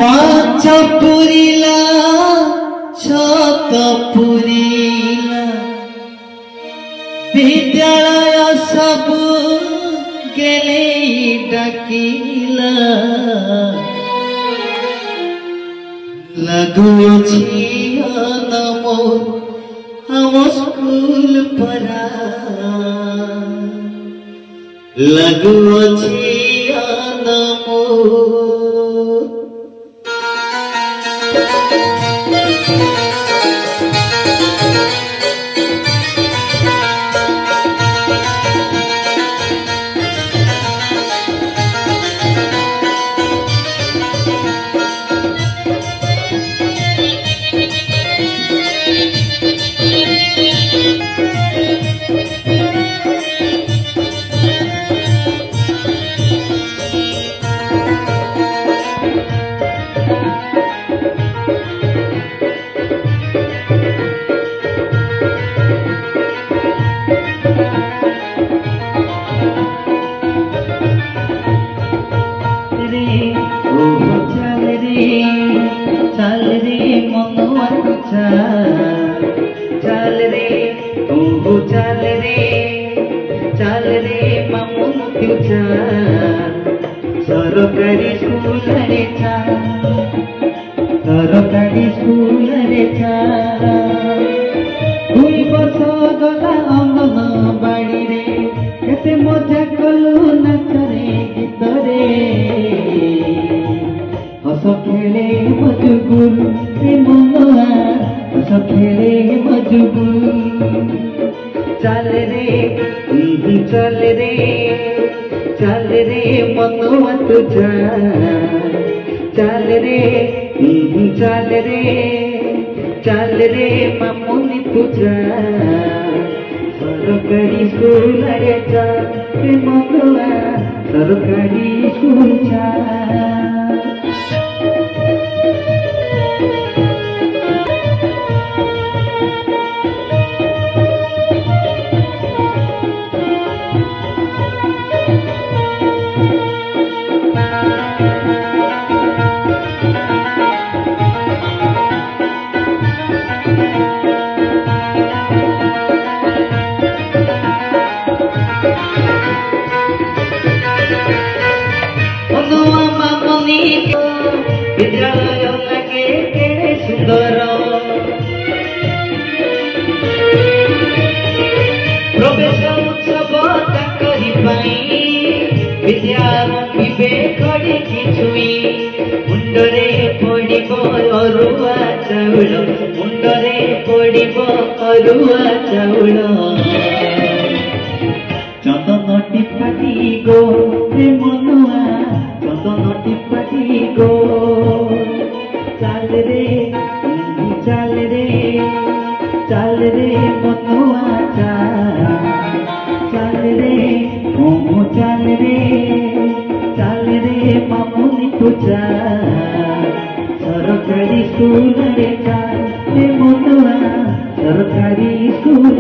पांच पुरीला छत पुरीला विद्यालय सब गेले डाकिला लगुछि नमो हम स्कूल परा लगुछि नमो चल रे मनुआ चल रे तू चल रे मामू तू सरकारी स्कूल रे सरकारी स्कूल रे दुई वर्ष गला अंगनबाड़ी रे केते मजा कलु नाचरे गीत रे हस खेले मजगुल रे मनुआ हस खेले मजगुल चल रे मनुआ तू चल रे मामुनी तू सरकारी स्कूल रे मनुआ सरकारी स्कूल विद्यालय लगे केड़े सुंदर प्रवेश उत्सव ताकरी पाई विद्या रंगिबे खड़ी किछुई मुंडरे पड़िब अरुआ चाउल मुंडरे पड़िब अरुआ चाउल चंदन टिपाटी गो रे मनुआ चंदन टिपाटी गो चल रे मनुआ चल रे मामुनी तू सरकारी स्कूल रे मनुआ सरकारी स्कूल